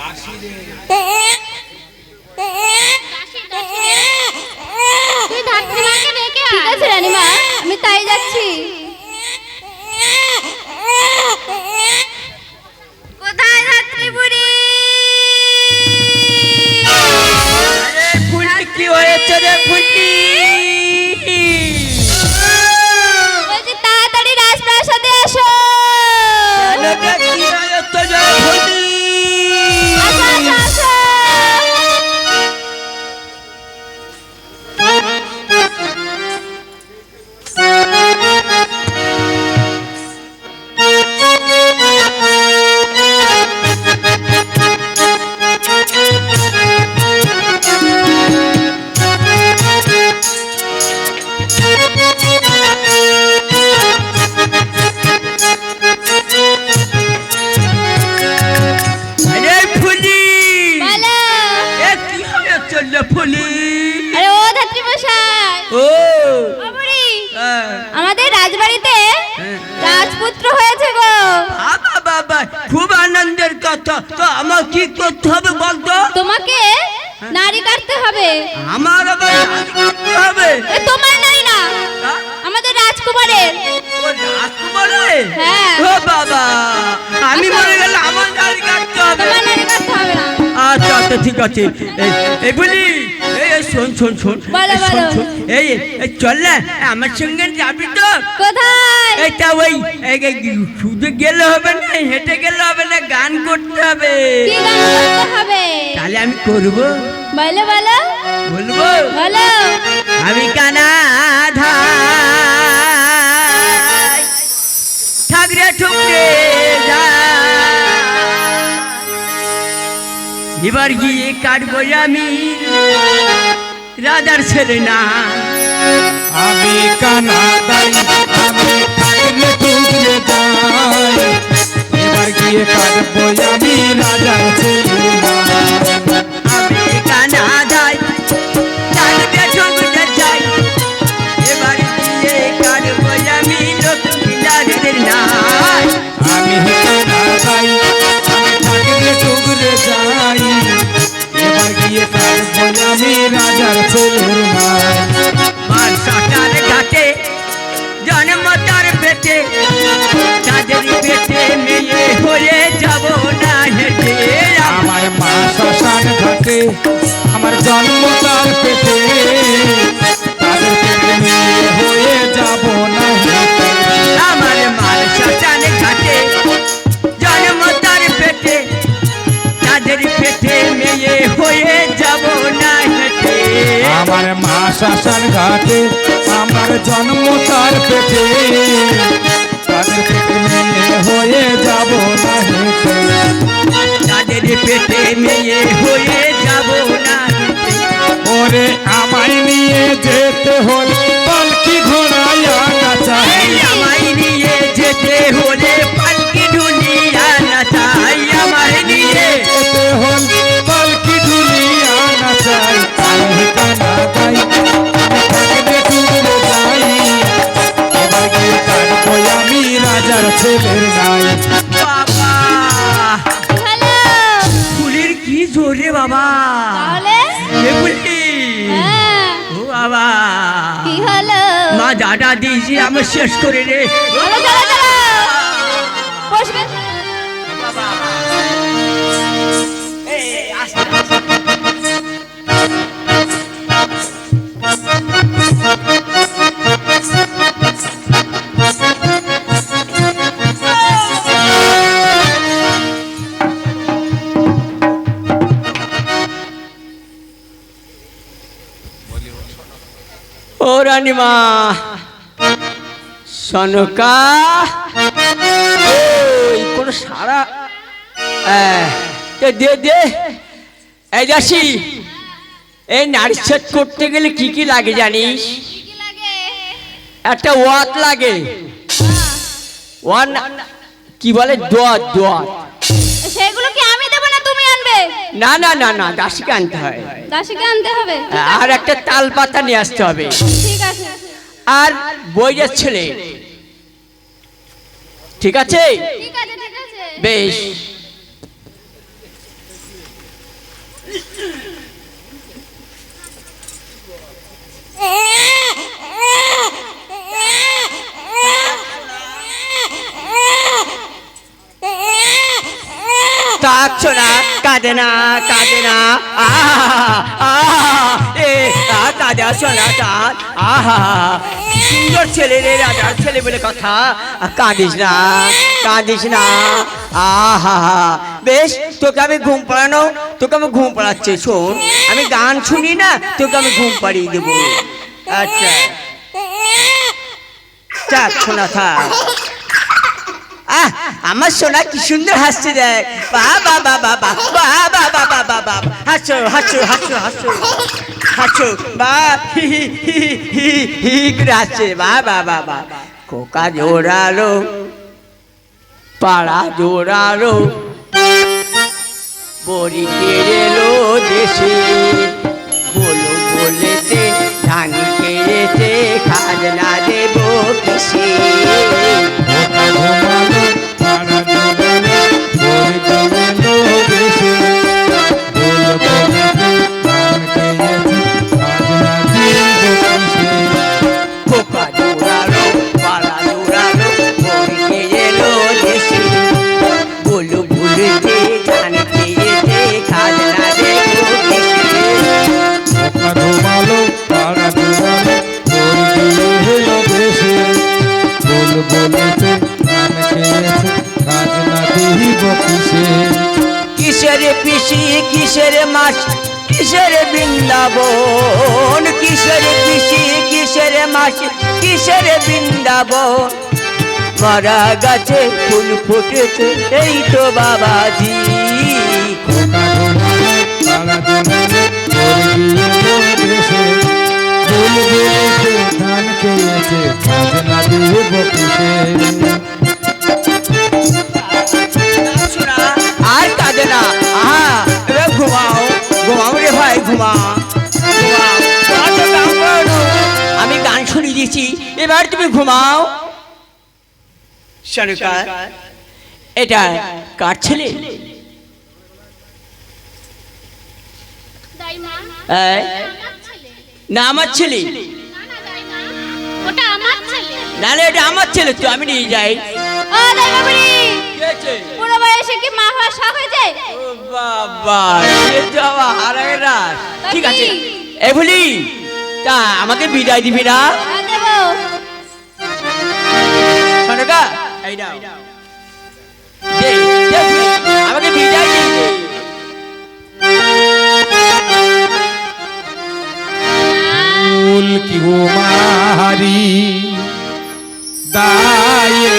ঠিক আছে রানীমা, আমি তাই যাচ্ছি। কোথায় যাচ্ছি বুড়ি? ফুলটি কি হয়েছে রে ফুলটি? বলছি তাড়াতাড়ি রাজপ্রাসাদে আসো। আসো আসো আসো। আমাদের রাজবাড়িতে রাজপুত্র হয়েছে গো। বাবা বাবা, খুব আনন্দের কথা। তো আমার কি করতে হবে বলতো? তোমাকে নারী কাটতে হবে। আমার আবার নারী কাটতে হবে? তোমার নারী না, আমাদের রাজকুমারের। ও রাজকুমারের? হ্যাঁ। ও বাবা, আমি মরে গেলে আমার নারী কাটতে হবে? তোমার নারী কাটতে হবে না। আচ্ছা আচ্ছা ঠিক আছে। এই বলি, এই শোন শোন শোন, বলো বলো। এই চল না আমার সঙ্গে যাবি তো? কোথায়? এটা ওই শুধু গেলে হবে না, হেঁটে গেলে হবে না, গান করতে হবে। কি গান করতে হবে? তাহলে আমি করব। বলো বলো। বলবো? বলো। আমি কানা ধাই ঠাকরে ঠুকরে এবার গিয়ে কাটবো আমি রাজার ছেলে না। আমি কানা দাই, আমি ঠাকরে ঠুকরে যাই, এবার গিয়ে কাটবো আমি রাজার ছেলে না। আমি কানা ধাই ঠাকরে ঠুকরে যাই, এবার গিয়ে কাটবো আমি লক্ষ্মীনাথের না। আমি কানা দাই, আমি ঠাকরে ঠুকরে যাই, এবার গিয়ে কাটবো আমি রাজার ছেলে না। মানসাটার ঘাটে জন্ম তার পেটে, তাদের পেটে মেয়ে হয়ে যাব না হেঁটে। আমার মা শ্মশান ঘাটে, আমার জন্ম তার পেটে, তাদের পেটে মেয়ে হয়ে যাব না হেঁটে। আমার মানসাটার ঘাটে জন্ম তার পেটে, তাদের পেটে মেয়ে হয়ে যাব না হেঁটে। আমার মা শ্মশান ঘাটে, আমার জন্ম তার পেটে, তাদের পেটে মেয়ে হয়ে যাব না হেঁটে। তাদের পেটে মেয়ে হয়ে যাব না হেঁটে। ওরে আমায় নিয়ে যেতে হলে পালকি ঘোড়ায় আনা চাই, আমায় নিয়ে যেতে হলে পালকি ঢুলিয়া না চাই। আমায় নিয়ে যেতে হলে পালকি ঢুলিয়ে আনা চাই। আমি কানা দাই, আমি ঠাকরে ঠুকরে যাই, এবার গিয়ে কাটবো আমি রাজার ছেলের নাই। বাবা, হ্যালো। ফুলের কি জোরে বাবা। তাহলে এ ফুলি, হ্যাঁ, ও বাবা, কি হলো? মা দাদা দিয়েছি আমার শেষ করে রে। ও চলো চলো চলো, বসবে। বাবা, এই আস্তে আস্তে। ও রানীমা সনকা, কোন সারা দে দে। এই যাসি, এই নারী ছেদ করতে গেলে কি কি লাগে জানিস? কি লাগে? একটা ওয়াত লাগে, ওয়ান কি বলে, দোয়াত দোয়াত। সেগুলো কি আমি দেবো না তুমি আনবে? না না না না, দাসীকে আনতে হয়। দাসীকে আনতে হবে। আর একটা তাল পাতা নিয়ে আসতে হবে। ঠিক আছে। আর বইয়ের ছেলে, ঠিক আছে? ঠিক আছে ঠিক আছে। বেশ। কাঁদে না কাঁদে না কাঁদা সোনাটা আহা সুন্দর ছেলে রে রাজার ছেলে বলে কথা কাঁদিস না আহা বেশ তোকে আমি ঘুম পাড়ানো তোকে আমি ঘুম পাড়াচ্ছি শোন আমি গান শুনি না তোকে আমি ঘুম পাড়িয়ে দেবো আচ্ছা চাক শোনা থাক আমার সোনা কি সুন্দর হাসছে দেখ বাবা বাবা বাবা বাবা বাবা বাবা হাসো হাসো হাসো হাসো হাসো বা হি হি হি হি করে হাসছে বাবা বাবা কোকা জোড়ালো পাড়া জোড়ালো বড়ি কেড়েলো দেশে বলো বলেছে ধান কেড়েছে খাজনা দেবো কিসে কিসের পিসি কিসের মাছ কিসের বৃন্দাবন কিসের পিসি কিসের মাছ কিসের বৃন্দাবন মারা গাছে ফুল ফুটেছে এই তো বাবাজি ধান খেয়েছে খাজনা দেব কিসে আর কাঁদে না এবার ঘুমাও ঘুমাও রে ভাই ঘুমাও আমি গান শুনিয়ে দিয়েছি এবার তুমি ঘুমাও সরকার এটা কার ছেলে না আমার ছেলে নালে এটা আমার ছেলে তো আমি নিয়ে যাই পুরো বয়সে কি মা হওয়ার শখ হয়েছে ও বাবা এ যাওয়া হারায় রাত ঠিক আছে এ বলি তা আমাকে বিদায় দিবি না দেবো শোনকা এই নাও দে দে বুড়ি, আমাকে বিদায় দিয়ে দে ফুল কি গো মারি দায়ে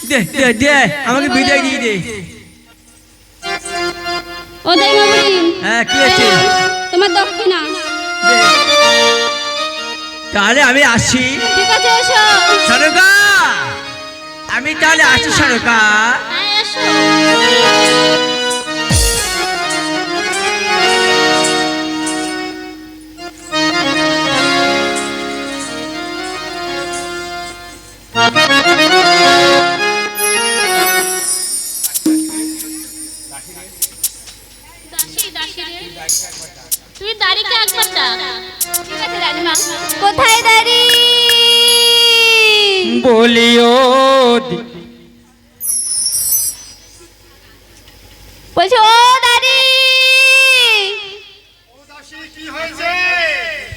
দে দে দে আমাকে বিদায় দিয়ে দে ও দেবী হ্যাঁ কি আছে তোমার দক্ষিণা তাহলে আমি আসি ঠিক আছে এসো আমি তাহলে আসি সরকার। হ্যাঁ, এসো। তুই দাড়িকে একবার ডাক। ঠিক আছে রানীমা। কোথায় দাঁড়ি? বলিও বলছি ও দাঁড়ি।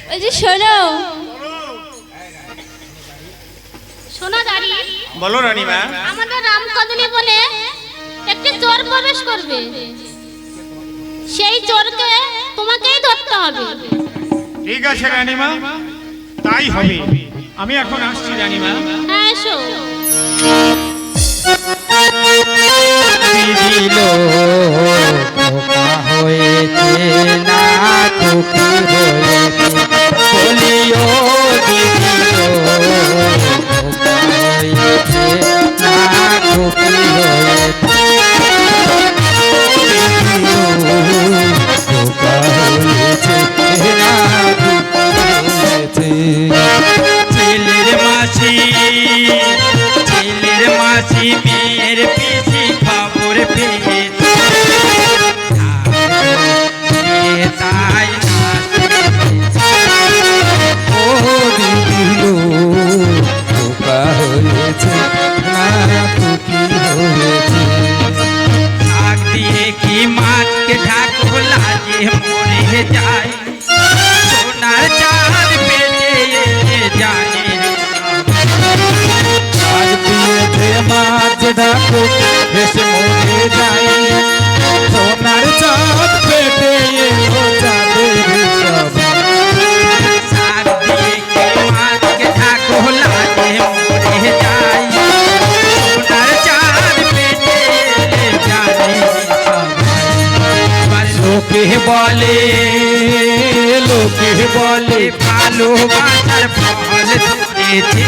বলছি শোনো। শোনো দাড়ি, বলো রানীমা। আমাদের রামকদলি বলে একটি চোর প্রবেশ করবে, সেই চোরকে তোমাকেই ধরতে হবে। ঠিক আছে রানীমা, তাই হবে। আমি এখন আসছি রানীমা। হ্যাঁ, এসো। দিদিল খোকা হয়েছে না খুকি হয়েছে বলিও দিদিল খোকা হয়েছে না খুকি হয়েছে খোকা হয়েছে না খুকি হয়েছে ছেলের মাসি মেয়ের পিসি খবর পেয়ে তাই ও দিদিল খোকা হয়েছে না খুকি হয়েছে শাক দিয়ে কি মাছকে ঢাকো লাজে মরে যায় সোনার চাঁদ পেটে জানে শাক দিয়ে মাছ ঢাকো হেসে মরে যায় সোনার চাঁদ পেটে এলো চাঁদের সব শাক দিয়ে কি মাছকে ঢাকো লাজে মরে যায় সোনার চাঁদ পেটে জানে সব লোকে বলে ভালোবাসার ফল ধরেছে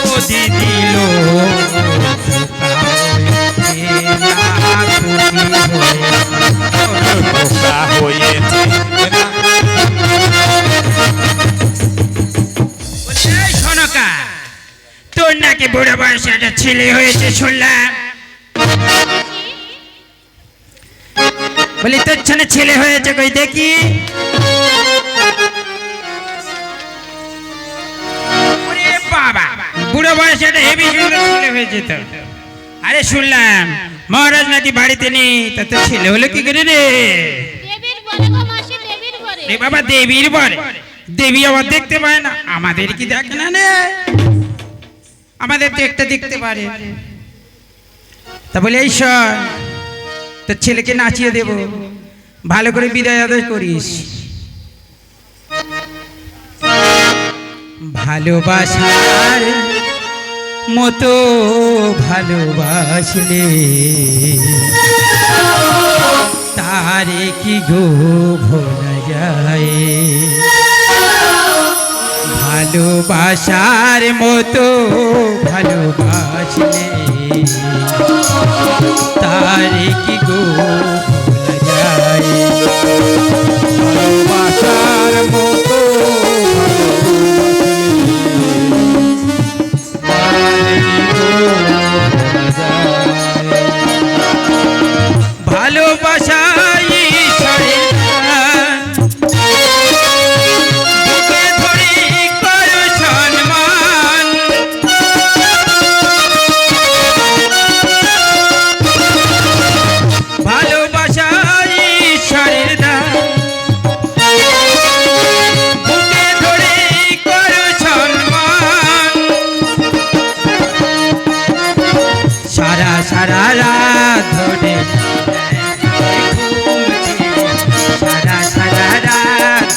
ও দিদিল হয়েছে শোনকা তোর নাকি বুড়ো বয়সে একটা ছেলে হয়েছে শুনলাম বলি তোর ছানে ছেলে হয়েছে কই দেখি ওরে বাবা বুড়ো বয়সে একটা হেভি সুন্দর ছেলে হয়েছে তো আরে শুনলাম মহারাজ নাকি বাড়িতে নেই তা তোর ছেলে হলো কি করে রে দেবীর বরে গো মাসি, দেবীর বরে। রে বাবা দেবীর বরে দেবী আবার দেখতে পায় না আমাদের কি দেখে না রে আমাদের তো একটা দেখতে পারে তা বলে এই শোন তোর ছেলেকে নাচিয়ে দেব ভালো করে বিদায় আদায় করিস ভালোবাসার মতো ভালোবাসলে তারে কি গো ভোলা যায় ভালোবাসার মতো ভালোবাসলে তারে কি গো ভোলা যায় ভালোবাসার মতো ভালোবাসাই বুকে ধরি করো সম্মান ভালোবাসাই শরীর দান বুকে ধরি করো সম্মান সারা সারা রাত ধরে সারা সারা রাত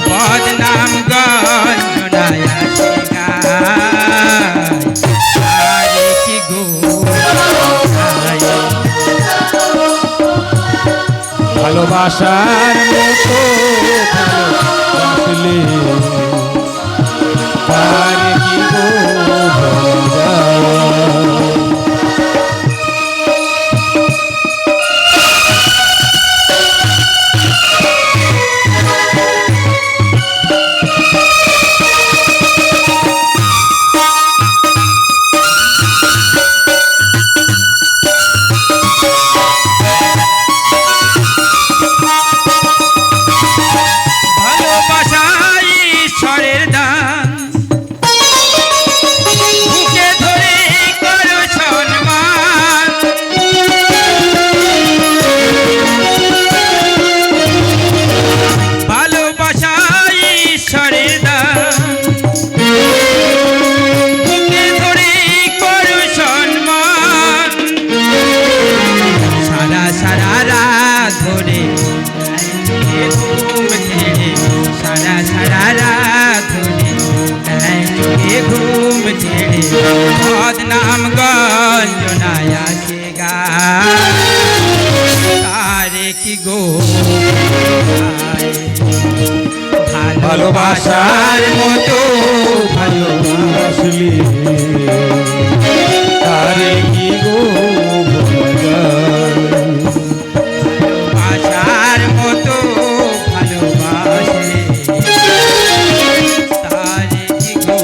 বদনাম গণনায়া ভালোবাসার মতো ভালোবাসলে তার কি গো ভোলা যায়? ভালোবাসা ঈশ্বরের দান, বুকে ধরে করো সম্মান। ভালোবাসা ঈশ্বরের দান, বুকে ধরে করো সম্মান। সারা সারা রাত ধরে ঘুম ছেড়ে, সারা সারা রাত ধরে চোখে ঘুম ছেড়ে বদনাম গঞ্জনায় আসে গায়। তারে কি গো ভালোবাসার মতো ভালোবাসলে তার কি গো ভোলা যায়? ভালোবাসার মতো ভালোবাসলে তারে কি গো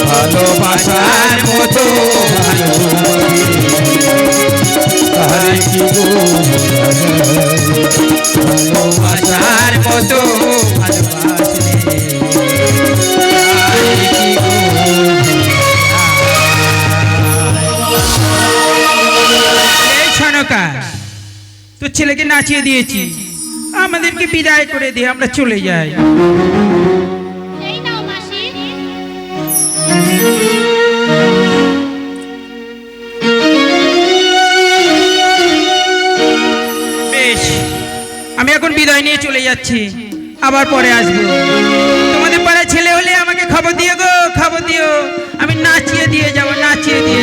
ভালোবাসার মতো তার কি গো ভোলা যায়? ভালোবাসার মতো ভালোবাসলে তারে কি গো এই ছনকা, তোর ছেলেকে নাচিয়ে দিয়েছি, আমাদেরকে বিদায় করে দিয়ে আমরা চলে যাই। এই নাও মাসি। বেশ, আমি এখন বিদায় নিয়ে চলে যাচ্ছি, আবার পরে আসবো। তোমাদের পাড়ায় ছেলে হলে আমাকে খবর দিও গো, খবর দিও, আমি নাচিয়ে দিয়ে যাবো, নাচিয়ে দিয়ে